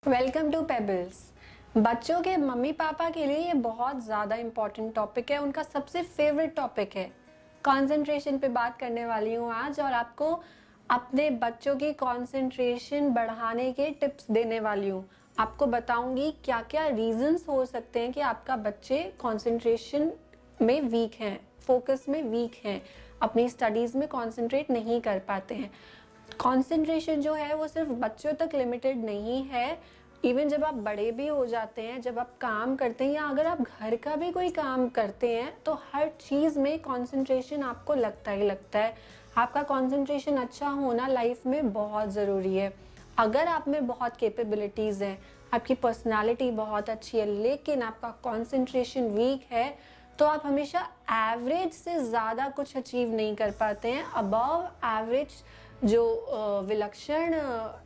Welcome to pebbles. बच्चों के mummy papa के लिए ये बहुत ज़्यादा इम्पोर्टेंट टॉपिक है, उनका सबसे फेवरेट टॉपिक है। कंसंट्रेशन पे बात करने वाली हूँ आज और आपको अपने बच्चों की कंसंट्रेशन बढ़ाने के टिप्स देने वाली हूँ। आपको बताऊंगी क्या क्या रीजंस हो सकते हैं कि आपका बच्चे कंसंट्रेशन में वीक हैं, फोकस में वीक हैं, अपनी स्टडीज़ में कंसंट्रेट नहीं कर पाते हैं। कंसंट्रेशन जो है वो सिर्फ बच्चों तक लिमिटेड नहीं है। इवन जब आप बड़े भी हो जाते हैं, जब आप काम करते हैं या अगर आप घर का भी कोई काम करते हैं तो हर चीज़ में कंसंट्रेशन आपको लगता ही लगता है। आपका कंसंट्रेशन अच्छा होना लाइफ में बहुत ज़रूरी है। अगर आप में बहुत कैपेबिलिटीज़ हैं, आपकी पर्सनालिटी बहुत अच्छी है, लेकिन आपका कंसंट्रेशन वीक है तो आप हमेशा एवरेज से ज़्यादा कुछ अचीव नहीं कर पाते हैं। अबव एवरेज जो विलक्षण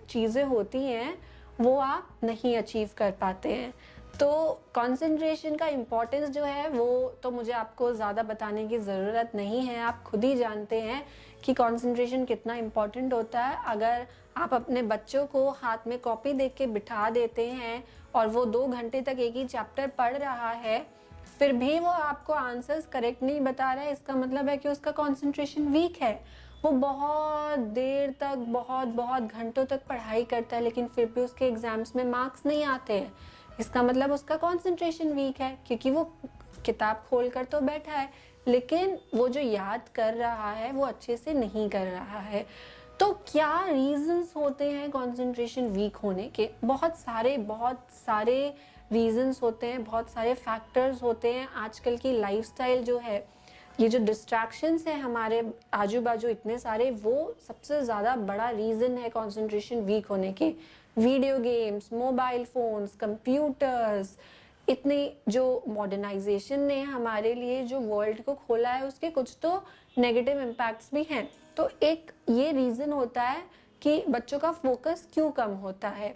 चीज़ें होती हैं वो आप नहीं अचीव कर पाते हैं। तो कंसंट्रेशन का इम्पोर्टेंस जो है वो तो मुझे आपको ज़्यादा बताने की ज़रूरत नहीं है, आप खुद ही जानते हैं कि कंसंट्रेशन कितना इम्पोर्टेंट होता है। अगर आप अपने बच्चों को हाथ में कॉपी देख के बिठा देते हैं और वो 2 घंटे तक एक ही चैप्टर पढ़ रहा है, फिर भी वो आपको आंसर्स करेक्ट नहीं बता रहा है, इसका मतलब है कि उसका कंसंट्रेशन वीक है। वो बहुत देर तक बहुत बहुत घंटों तक पढ़ाई करता है लेकिन फिर भी उसके एग्जाम्स में मार्क्स नहीं आते हैं, इसका मतलब उसका कंसंट्रेशन वीक है, क्योंकि वो किताब खोल कर तो बैठा है लेकिन वो जो याद कर रहा है वो अच्छे से नहीं कर रहा है। तो क्या रीजंस होते हैं कंसंट्रेशन वीक होने के? बहुत सारे रीजंस होते हैं, बहुत सारे फैक्टर्स होते हैं। आजकल की लाइफस्टाइल जो है, ये जो डिस्ट्रैक्शंस है हमारे आजू बाजू इतने सारे, वो सबसे ज़्यादा बड़ा रीज़न है कंसंट्रेशन वीक होने के। Video games, mobile phones, computers, इतनी जो मॉडर्नाइजेशन ने हमारे लिए जो वर्ल्ड को खोला है उसके कुछ तो नेगेटिव इम्पैक्ट्स भी हैं। तो एक ये रीज़न होता है कि बच्चों का फोकस क्यों कम होता है।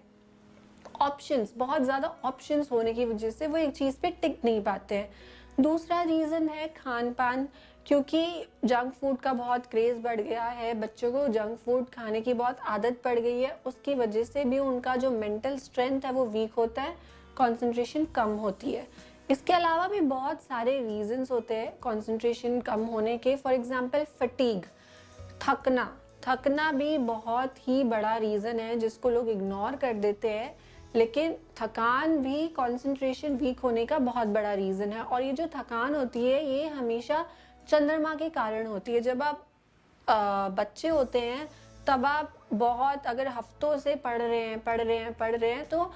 ऑप्शंस, बहुत ज़्यादा ऑप्शंस होने की वजह से वो एक चीज़ पे टिक नहीं पाते हैं। दूसरा रीज़न है खान पान, क्योंकि जंक फूड का बहुत क्रेज़ बढ़ गया है, बच्चों को जंक फूड खाने की बहुत आदत पड़ गई है, उसकी वजह से भी उनका जो मेंटल स्ट्रेंथ है वो वीक होता है, कंसंट्रेशन कम होती है। इसके अलावा भी बहुत सारे रीजंस होते हैं कंसंट्रेशन कम होने के। फॉर एग्जांपल फटीग, थकना। थकना भी बहुत ही बड़ा रीज़न है जिसको लोग इग्नोर कर देते हैं, लेकिन थकान भी कंसंट्रेशन वीक होने का बहुत बड़ा रीज़न है। और ये जो थकान होती है ये हमेशा चंद्रमा के कारण होती है। जब आप बच्चे होते हैं तब आप बहुत, अगर हफ्तों से पढ़ रहे हैं तो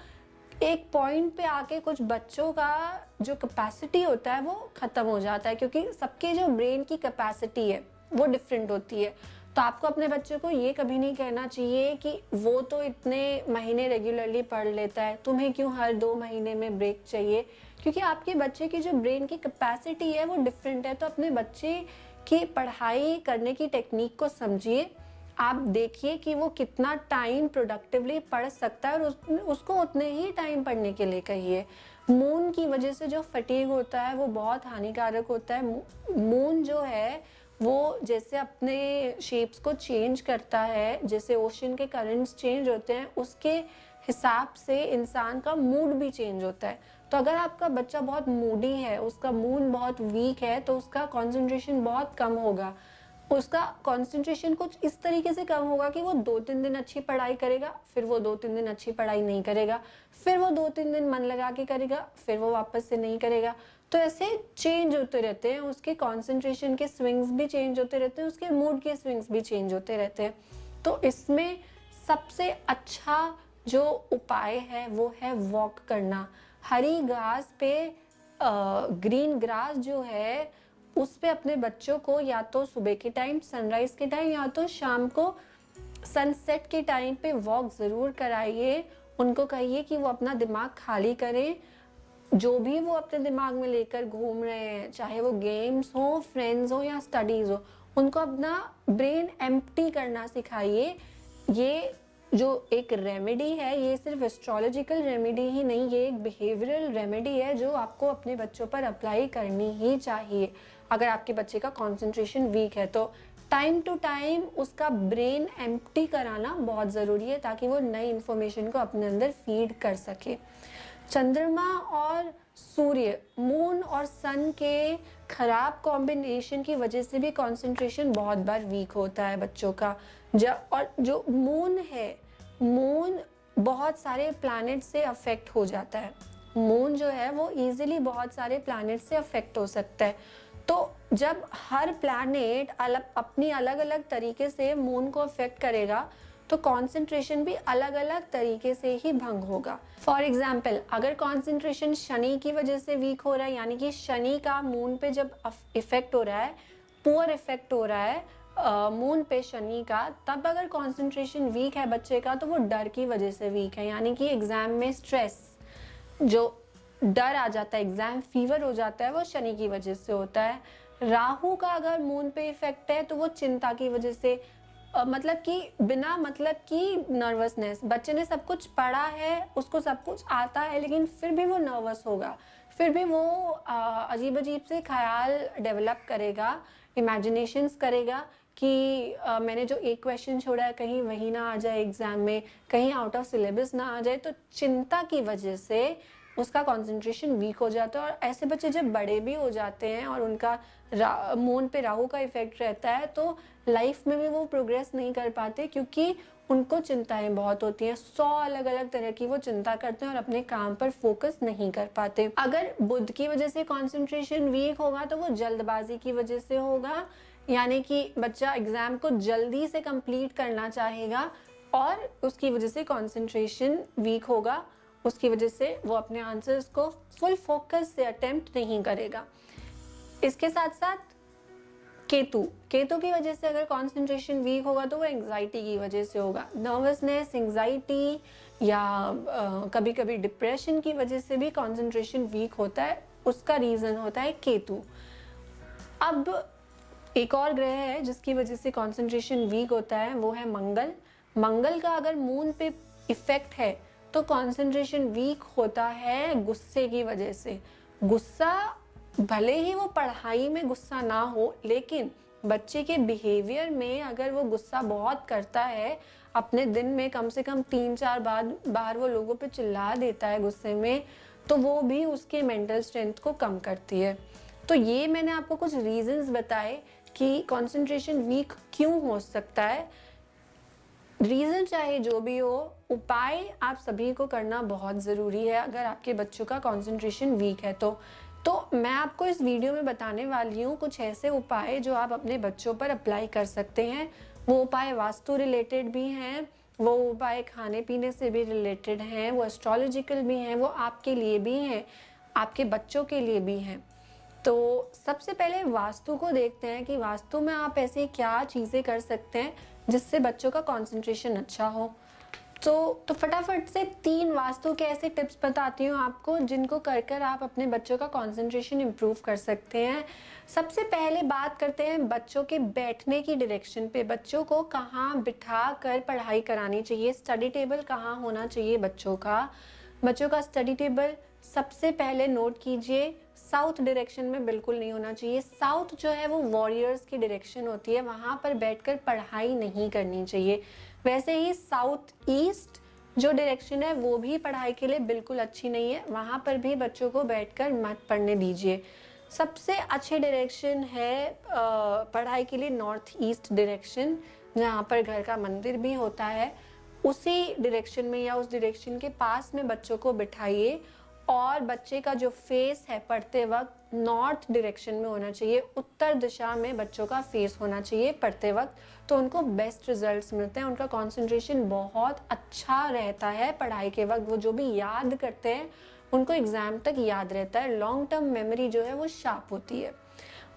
एक पॉइंट पे आके कुछ बच्चों का जो कैपेसिटी होता है वो ख़त्म हो जाता है, क्योंकि सबके जो ब्रेन की कैपेसिटी है वो डिफरेंट होती है। तो आपको अपने बच्चे को ये कभी नहीं कहना चाहिए कि वो तो इतने महीने रेगुलरली पढ़ लेता है, तुम्हें क्यों हर 2 महीने में ब्रेक चाहिए, क्योंकि आपके बच्चे की जो ब्रेन की कैपेसिटी है वो डिफरेंट है। तो अपने बच्चे की पढ़ाई करने की टेक्निक को समझिए, आप देखिए कि वो कितना टाइम प्रोडक्टिवली पढ़ सकता है और उसको उतने ही टाइम पढ़ने के लिए कहिए। मून की वजह से जो फटीग होता है वो बहुत हानिकारक होता है। मून जो है वो जैसे अपने शेप्स को चेंज करता है, जैसे ओशन के करंट्स चेंज होते हैं उसके हिसाब से इंसान का मूड भी चेंज होता है। तो अगर आपका बच्चा बहुत मूडी है, उसका मूड बहुत वीक है, तो उसका कंसंट्रेशन बहुत कम होगा। उसका कंसंट्रेशन कुछ इस तरीके से कम होगा कि वो 2-3 दिन अच्छी पढ़ाई करेगा, फिर वो 2-3 दिन अच्छी पढ़ाई नहीं करेगा, फिर वो 2-3 दिन मन लगा के करेगा, फिर वो वापस से नहीं करेगा। तो ऐसे चेंज होते रहते हैं, उसके कंसंट्रेशन के स्विंग्स भी चेंज होते रहते हैं, उसके मूड के स्विंग्स भी चेंज होते रहते हैं। तो इसमें सबसे अच्छा जो उपाय है वो है वॉक करना। हरी घास पे, ग्रीन ग्रास जो है उस पे अपने बच्चों को या तो सुबह के टाइम सनराइज के टाइम या तो शाम को सनसेट के टाइम पे वॉक ज़रूर कराइए। उनको कहिए कि वो अपना दिमाग खाली करें, जो भी वो अपने दिमाग में लेकर घूम रहे हैं, चाहे वो गेम्स हो, फ्रेंड्स हो या स्टडीज़ हो, उनको अपना ब्रेन एम्प्टी करना सिखाइए। ये जो एक रेमेडी है ये सिर्फ एस्ट्रोलॉजिकल रेमेडी ही नहीं, ये एक बिहेवियरल रेमेडी है जो आपको अपने बच्चों पर अप्लाई करनी ही चाहिए अगर आपके बच्चे का कंसंट्रेशन वीक है। तो टाइम टू टाइम उसका ब्रेन एम्प्टी कराना बहुत ज़रूरी है ताकि वो नई इन्फॉर्मेशन को अपने अंदर फीड कर सके। चंद्रमा और सूर्य, मून और सन के खराब कॉम्बिनेशन की वजह से भी कंसंट्रेशन बहुत बार वीक होता है बच्चों का। और जो मून है, मून बहुत सारे प्लैनेट से अफेक्ट हो जाता है। मून जो है वो इजीली बहुत सारे प्लैनेट से अफेक्ट हो सकता है। तो जब हर प्लैनेट अपनी अलग अलग तरीके से मून को अफेक्ट करेगा तो कंसंट्रेशन भी अलग अलग तरीके से ही भंग होगा। फॉर एग्जाम्पल, अगर कंसंट्रेशन शनि की वजह से वीक हो रहा है, यानी कि शनि का मून पे जब इफेक्ट हो रहा है, पुअर इफेक्ट हो रहा है मून पे शनि का, तब अगर कंसंट्रेशन वीक है बच्चे का तो वो डर की वजह से वीक है, यानी कि एग्जाम में स्ट्रेस, जो डर आ जाता है, एग्जाम फीवर हो जाता है, वो शनि की वजह से होता है। राहु का अगर मून पे इफेक्ट है तो वो चिंता की वजह से, मतलब कि बिना मतलब की नर्वसनेस, बच्चे ने सब कुछ पढ़ा है, उसको सब कुछ आता है, लेकिन फिर भी वो नर्वस होगा, फिर भी वो अजीब अजीब से ख्याल डेवलप करेगा, इमेजिनेशंस करेगा कि मैंने जो एक क्वेश्चन छोड़ा है कहीं वही ना आ जाए एग्जाम में, कहीं आउट ऑफ सिलेबस ना आ जाए। तो चिंता की वजह से उसका कंसंट्रेशन वीक हो जाता है। और ऐसे बच्चे जब बड़े भी हो जाते हैं और उनका मून पे राहु का इफेक्ट रहता है तो लाइफ में भी वो प्रोग्रेस नहीं कर पाते, क्योंकि उनको चिंताएं बहुत होती हैं, 100 अलग अलग तरह की वो चिंता करते हैं और अपने काम पर फोकस नहीं कर पाते। अगर बुध की वजह से कंसंट्रेशन वीक होगा तो वो जल्दबाजी की वजह से होगा, यानी कि बच्चा एग्जाम को जल्दी से कंप्लीट करना चाहेगा और उसकी वजह से कंसंट्रेशन वीक होगा, उसकी वजह से वो अपने आंसर्स को फुल फोकस से अटेम्प्ट नहीं करेगा। इसके साथ साथ केतु की वजह से अगर कंसंट्रेशन वीक होगा तो वो एंजाइटी की वजह से होगा। नर्वसनेस, एंजाइटी या कभी कभी डिप्रेशन की वजह से भी कंसंट्रेशन वीक होता है, उसका रीजन होता है केतु। अब एक और ग्रह है जिसकी वजह से कंसंट्रेशन वीक होता है, वो है मंगल। मंगल का अगर मून पे इफेक्ट है तो कंसंट्रेशन वीक होता है गुस्से की वजह से। गुस्सा, भले ही वो पढ़ाई में गुस्सा ना हो, लेकिन बच्चे के बिहेवियर में अगर वो गुस्सा बहुत करता है, अपने दिन में कम से कम 3-4 बार वो लोगों पे चिल्ला देता है गुस्से में, तो वो भी उसके मेंटल स्ट्रेंथ को कम करती है। तो ये मैंने आपको कुछ रीजंस बताए कि कंसंट्रेशन वीक क्यों हो सकता है। रीजन चाहे जो भी हो, उपाय आप सभी को करना बहुत ज़रूरी है अगर आपके बच्चों का कंसंट्रेशन वीक है तो मैं आपको इस वीडियो में बताने वाली हूँ कुछ ऐसे उपाय जो आप अपने बच्चों पर अप्लाई कर सकते हैं। वो उपाय वास्तु रिलेटेड भी हैं, वो उपाय खाने पीने से भी रिलेटेड हैं, वो एस्ट्रोलॉजिकल भी हैं, वो आपके लिए भी हैं, आपके बच्चों के लिए भी हैं। तो सबसे पहले वास्तु को देखते हैं कि वास्तु में आप ऐसे क्या चीज़ें कर सकते हैं जिससे बच्चों का कंसंट्रेशन अच्छा हो। तो फटाफट से 3 वास्तु के ऐसे टिप्स बताती हूँ आपको जिनको कर आप अपने बच्चों का कंसंट्रेशन इम्प्रूव कर सकते हैं। सबसे पहले बात करते हैं बच्चों के बैठने की डायरेक्शन पे। बच्चों को कहाँ बिठा कर पढ़ाई करानी चाहिए, स्टडी टेबल कहाँ होना चाहिए बच्चों का स्टडी टेबल सबसे पहले नोट कीजिए, साउथ डायरेक्शन में बिल्कुल नहीं होना चाहिए। साउथ जो है वो वॉरियर्स की डायरेक्शन होती है, वहाँ पर बैठकर पढ़ाई नहीं करनी चाहिए। वैसे ही साउथ ईस्ट जो डायरेक्शन है वो भी पढ़ाई के लिए बिल्कुल अच्छी नहीं है, वहाँ पर भी बच्चों को बैठकर मत पढ़ने दीजिए। सबसे अच्छी डायरेक्शन है पढ़ाई के लिए नॉर्थ ईस्ट डायरेक्शन, जहाँ पर घर का मंदिर भी होता है, उसी डायरेक्शन में या उस डायरेक्शन के पास में बच्चों को बिठाइए। और बच्चे का जो फेस है पढ़ते वक्त नॉर्थ डायरेक्शन में होना चाहिए, उत्तर दिशा में बच्चों का फेस होना चाहिए पढ़ते वक्त, तो उनको बेस्ट रिजल्ट्स मिलते हैं, उनका कंसंट्रेशन बहुत अच्छा रहता है पढ़ाई के वक्त। वो जो भी याद करते हैं उनको एग्जाम तक याद रहता है, लॉन्ग टर्म मेमोरी जो है वो शार्प होती है।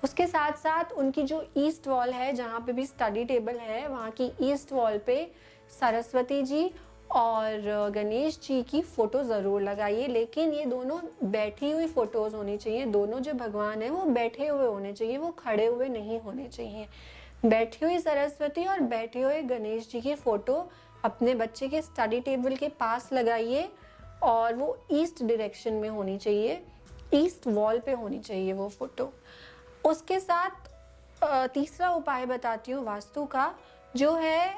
उसके साथ साथ उनकी जो ईस्ट वॉल है, जहाँ पे भी स्टडी टेबल है, वहाँ की ईस्ट वॉल पे सरस्वती जी और गणेश जी की फोटो ज़रूर लगाइए, लेकिन ये दोनों बैठी हुई फोटोज़ होनी चाहिए। दोनों जो भगवान हैं वो बैठे हुए होने चाहिए, वो खड़े हुए नहीं होने चाहिए। बैठी हुई सरस्वती और बैठे हुए गणेश जी की फ़ोटो अपने बच्चे के स्टडी टेबल के पास लगाइए और वो ईस्ट डायरेक्शन में होनी चाहिए, ईस्ट वॉल पे होनी चाहिए वो फ़ोटो। उसके साथ तीसरा उपाय बताती हूँ वास्तु का, जो है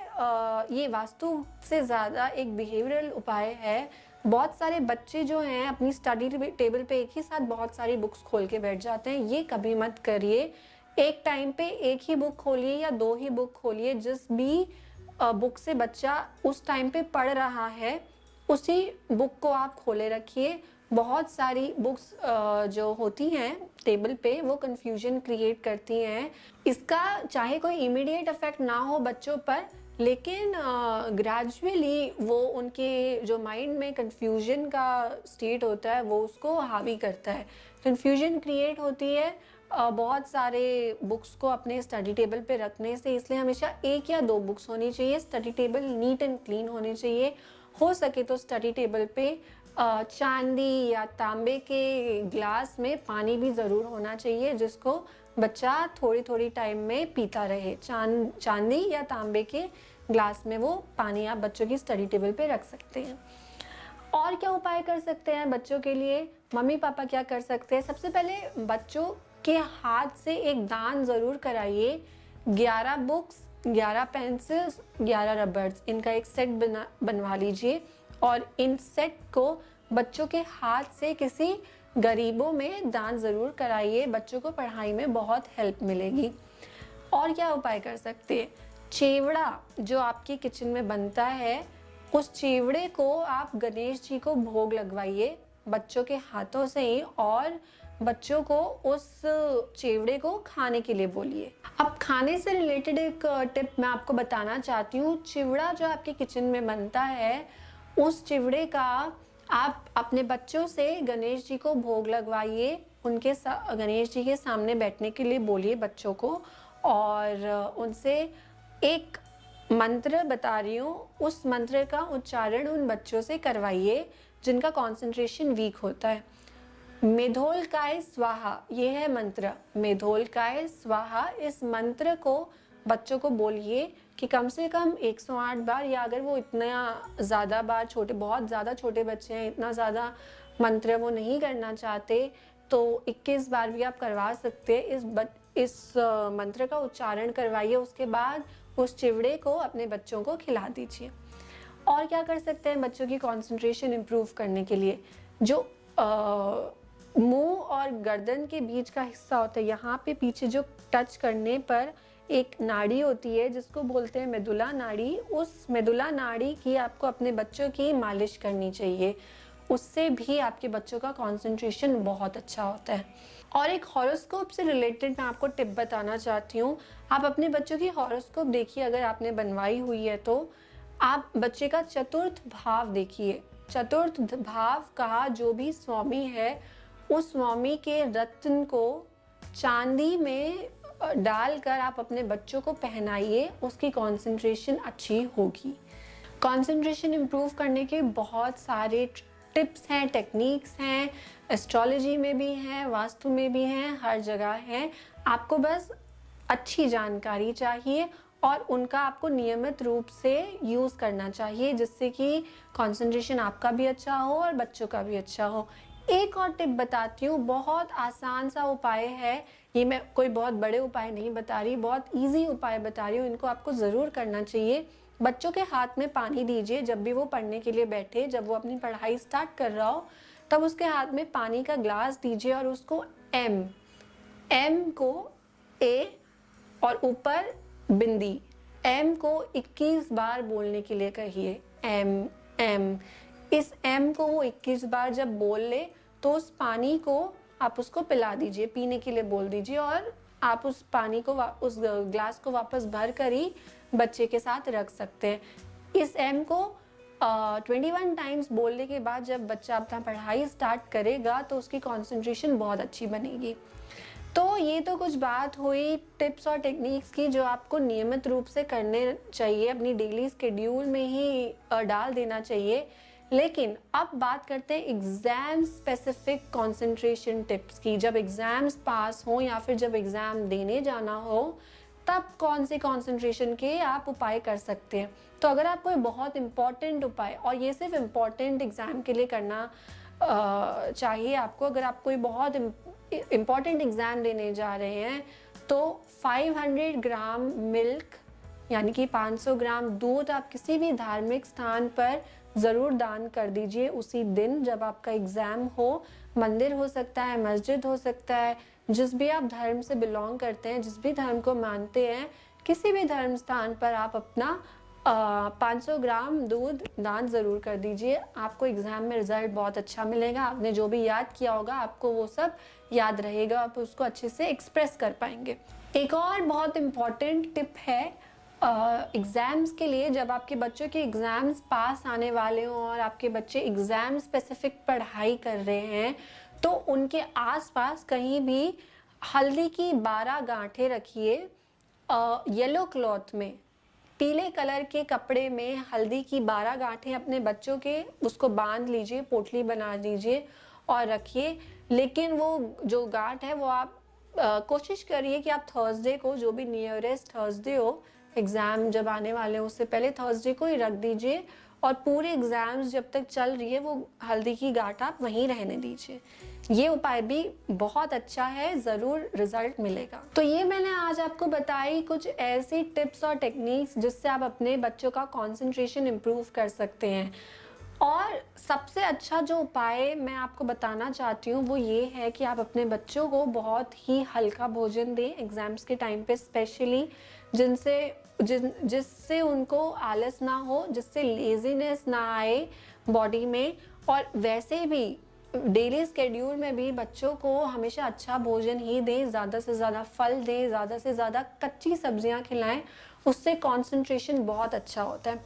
ये वास्तु से ज़्यादा एक बिहेवियरल उपाय है। बहुत सारे बच्चे जो हैं अपनी स्टडी टेबल पे एक ही साथ बहुत सारी बुक्स खोल के बैठ जाते हैं, ये कभी मत करिए। एक टाइम पे एक ही बुक खोलिए या 2 ही बुक खोलिए, जिस भी बुक से बच्चा उस टाइम पे पढ़ रहा है, उसी बुक को आप खोले रखिए। बहुत सारी बुक्स जो होती हैं टेबल पे वो कन्फ्यूजन क्रिएट करती हैं। इसका चाहे कोई इमीडिएट इफेक्ट ना हो बच्चों पर, लेकिन ग्रेजुअली वो उनके जो माइंड में कन्फ्यूजन का स्टेट होता है वो उसको हावी करता है। कन्फ्यूजन क्रिएट होती है बहुत सारे बुक्स को अपने स्टडी टेबल पे रखने से, इसलिए हमेशा 1 या 2 बुक्स होनी चाहिए। Study table neat and clean होनी चाहिए। हो सके तो स्टडी टेबल पे चांदी या तांबे के ग्लास में पानी भी ज़रूर होना चाहिए, जिसको बच्चा थोड़ी थोड़ी टाइम में पीता रहे। चांदी या तांबे के ग्लास में वो पानी आप बच्चों की स्टडी टेबल पे रख सकते हैं। और क्या उपाय कर सकते हैं बच्चों के लिए? मम्मी पापा क्या कर सकते हैं? सबसे पहले बच्चों के हाथ से एक दान ज़रूर कराइए। 11 बुक्स, 11 पेंसिल्स, 11 रबर्स, इनका एक सेट बनवा लीजिए और इन सेट को बच्चों के हाथ से किसी गरीबों में दान ज़रूर कराइए। बच्चों को पढ़ाई में बहुत हेल्प मिलेगी। और क्या उपाय कर सकते हैं? चिवड़ा जो आपकी किचन में बनता है, उस चिवड़े को आप गणेश जी को भोग लगवाइए बच्चों के हाथों से ही, और बच्चों को उस चिवड़े को खाने के लिए बोलिए। अब खाने से रिलेटेड एक टिप मैं आपको बताना चाहती हूँ। चिवड़ा जो आपके किचन में बनता है, उस चिवड़े का आप अपने बच्चों से गणेश जी को भोग लगवाइए। उनके गणेश जी के सामने बैठने के लिए बोलिए बच्चों को, और उनसे एक मंत्र बता रही हूँ, उस मंत्र का उच्चारण उन बच्चों से करवाइए जिनका कंसंट्रेशन वीक होता है। मेधोलकाय स्वाहा, ये है मंत्र, मेधोलकाय स्वाहा। इस मंत्र को बच्चों को बोलिए कि कम से कम 108 बार, या अगर वो इतना ज़्यादा बार, बहुत ज़्यादा छोटे बच्चे हैं, इतना ज़्यादा मंत्र वो नहीं करना चाहते, तो 21 बार भी आप करवा सकते हैं। इस मंत्र का उच्चारण करवाइए, उसके बाद उस चिवड़े को अपने बच्चों को खिला दीजिए। और क्या कर सकते हैं बच्चों की कंसंट्रेशन इम्प्रूव करने के लिए? जो मुंह और गर्दन के बीच का हिस्सा होता है, यहाँ पे पीछे जो टच करने पर एक नाड़ी होती है जिसको बोलते हैं मेदुला नाड़ी, उस मेदुला नाड़ी की आपको अपने बच्चों की मालिश करनी चाहिए। उससे भी आपके बच्चों का कंसंट्रेशन बहुत अच्छा होता है। और एक हॉरोस्कोप से रिलेटेड मैं आपको टिप बताना चाहती हूँ। आप अपने बच्चों की हॉरोस्कोप देखिए, अगर आपने बनवाई हुई है तो आप बच्चे का चतुर्थ भाव देखिए। चतुर्थ भाव का जो भी स्वामी है, उस स्वामी के रत्न को चांदी में डालकर आप अपने बच्चों को पहनाइए, उसकी कंसंट्रेशन अच्छी होगी। कंसंट्रेशन इम्प्रूव करने के बहुत सारे टिप्स हैं, टेक्निक्स हैं, एस्ट्रोलॉजी में भी हैं, वास्तु में भी हैं, हर जगह हैं। आपको बस अच्छी जानकारी चाहिए और उनका आपको नियमित रूप से यूज़ करना चाहिए, जिससे कि कंसंट्रेशन आपका भी अच्छा हो और बच्चों का भी अच्छा हो। एक और टिप बताती हूँ, बहुत आसान सा उपाय है ये, मैं कोई बहुत बड़े उपाय नहीं बता रही, बहुत इजी उपाय बता रही हूँ, इनको आपको ज़रूर करना चाहिए। बच्चों के हाथ में पानी दीजिए जब भी वो पढ़ने के लिए बैठे, जब वो अपनी पढ़ाई स्टार्ट कर रहा हो तब उसके हाथ में पानी का ग्लास दीजिए और उसको एम को ए और ऊपर बिंदी, एम को 21 बार बोलने के लिए कहिए। एम। इस एम को वो 21 बार जब बोल ले तो उस पानी को आप उसको पिला दीजिए, पीने के लिए बोल दीजिए, और आप उस पानी को उस ग्लास को वापस भर कर ही बच्चे के साथ रख सकते हैं। इस एम को 21 टाइम्स बोलने के बाद जब बच्चा अपना पढ़ाई स्टार्ट करेगा तो उसकी कंसंट्रेशन बहुत अच्छी बनेगी। तो ये तो कुछ बात हुई टिप्स और टेक्निक्स की जो आपको नियमित रूप से करने चाहिए, अपनी डेली स्केड्यूल में ही डाल देना चाहिए। लेकिन अब बात करते हैं एग्जाम स्पेसिफिक कंसंट्रेशन टिप्स की। जब एग्जाम्स पास हो या फिर जब एग्जाम देने जाना हो, तब कौन से कंसंट्रेशन के आप उपाय कर सकते हैं। तो अगर आप कोई बहुत इम्पॉर्टेंट उपाय, और ये सिर्फ इम्पॉर्टेंट एग्जाम के लिए करना चाहिए आपको, अगर आप कोई बहुत इम्पॉर्टेंट एग्जाम देने जा रहे हैं तो 500 ग्राम मिल्क यानी कि 500 ग्राम दूध आप किसी भी धार्मिक स्थान पर ज़रूर दान कर दीजिए उसी दिन जब आपका एग्ज़ाम हो। मंदिर हो सकता है, मस्जिद हो सकता है, जिस भी आप धर्म से बिलोंग करते हैं, जिस भी धर्म को मानते हैं, किसी भी धर्म स्थान पर आप अपना 500 ग्राम दूध दान ज़रूर कर दीजिए। आपको एग्ज़ाम में रिज़ल्ट बहुत अच्छा मिलेगा। आपने जो भी याद किया होगा आपको वो सब याद रहेगा, आप उसको अच्छे से एक्सप्रेस कर पाएंगे। एक और बहुत इम्पॉर्टेंट टिप है एग्ज़ाम्स के लिए, जब आपके बच्चों के एग्ज़ाम्स पास आने वाले हों और आपके बच्चे एग्ज़ाम स्पेसिफिक पढ़ाई कर रहे हैं, तो उनके आसपास कहीं भी हल्दी की 12 गांठें रखिए। येलो क्लॉथ में, पीले कलर के कपड़े में हल्दी की 12 गांठें अपने बच्चों के उसको बांध लीजिए, पोटली बना लीजिए और रखिए। लेकिन वो जो गांठ है वो आप कोशिश करिए कि आप थर्सडे को, जो भी नियरेस्ट थर्सडे हो, एग्ज़ाम जब आने वाले हैं उससे पहले थर्सडे को ही रख दीजिए और पूरे एग्ज़ाम्स जब तक चल रही है वो हल्दी की गांठ आप वहीं रहने दीजिए। ये उपाय भी बहुत अच्छा है, ज़रूर रिजल्ट मिलेगा। तो ये मैंने आज आपको बताई कुछ ऐसी टिप्स और टेक्निक्स जिससे आप अपने बच्चों का कंसंट्रेशन इम्प्रूव कर सकते हैं। और सबसे अच्छा जो उपाय मैं आपको बताना चाहती हूँ वो ये है कि आप अपने बच्चों को बहुत ही हल्का भोजन दें एग्ज़ाम्स के टाइम पे स्पेशली, जिससे उनको आलस ना हो, जिससे लेज़ीनेस ना आए बॉडी में। और वैसे भी डेली स्केड्यूल में भी बच्चों को हमेशा अच्छा भोजन ही दें, ज़्यादा से ज़्यादा फल दें, ज़्यादा से ज़्यादा कच्ची सब्जियां खिलाएं, उससे कंसंट्रेशन बहुत अच्छा होता है।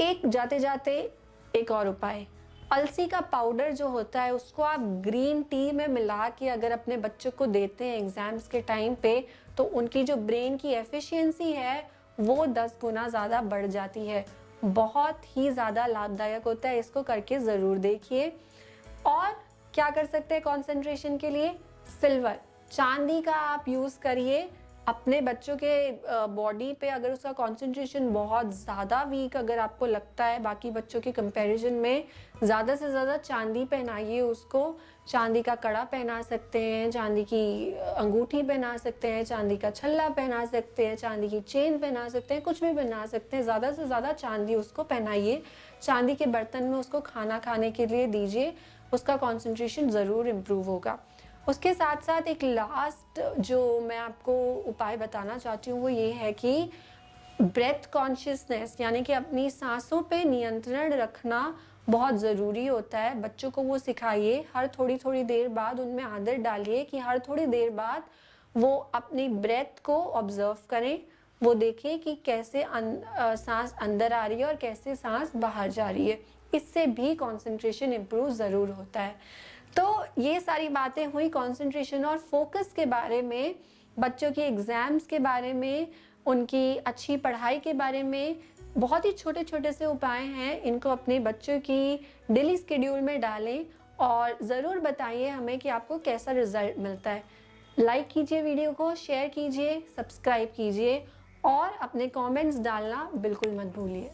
एक जाते जाते एक और उपाय, अलसी का पाउडर जो होता है उसको आप ग्रीन टी में मिला के अगर अपने बच्चों को देते हैं एग्ज़ाम्स के टाइम पे, तो उनकी जो ब्रेन की एफिशिएंसी है वो 10 गुना ज़्यादा बढ़ जाती है। बहुत ही ज़्यादा लाभदायक होता है, इसको करके ज़रूर देखिए। और क्या कर सकते हैं कंसंट्रेशन के लिए? सिल्वर, चांदी का आप यूज़ करिए अपने बच्चों के बॉडी पे। अगर उसका कंसंट्रेशन बहुत ज़्यादा वीक अगर आपको लगता है बाकी बच्चों के कंपैरिजन में, ज़्यादा से ज़्यादा चांदी पहनाइए उसको। चांदी का कड़ा पहना सकते हैं, चांदी की अंगूठी पहना सकते हैं, चांदी का छल्ला पहना सकते हैं, चांदी की चेन पहना सकते हैं, कुछ भी पहना सकते हैं। ज़्यादा से ज़्यादा चांदी उसको पहनाइए, चांदी के बर्तन में उसको खाना खाने के लिए दीजिए, उसका कंसंट्रेशन ज़रूर इम्प्रूव होगा। उसके साथ साथ एक लास्ट जो मैं आपको उपाय बताना चाहती हूँ वो ये है कि ब्रेथ कॉन्शियसनेस, यानी कि अपनी सांसों पे नियंत्रण रखना बहुत ज़रूरी होता है। बच्चों को वो सिखाइए, हर थोड़ी थोड़ी देर बाद उनमें आदत डालिए कि हर थोड़ी देर बाद वो अपनी ब्रेथ को ऑब्जर्व करें, वो देखें कि कैसे सांस अंदर आ रही है और कैसे सांस बाहर जा रही है। इससे भी कंसंट्रेशन इम्प्रूव ज़रूर होता है। तो ये सारी बातें हुई कंसंट्रेशन और फोकस के बारे में, बच्चों के एग्ज़ाम्स के बारे में, उनकी अच्छी पढ़ाई के बारे में। बहुत ही छोटे छोटे से उपाय हैं, इनको अपने बच्चों की डेली स्केड्यूल में डालें और ज़रूर बताइए हमें कि आपको कैसा रिजल्ट मिलता है। लाइक कीजिए वीडियो को, शेयर कीजिए, सब्सक्राइब कीजिए और अपने कमेंट्स डालना बिल्कुल मत भूलिए।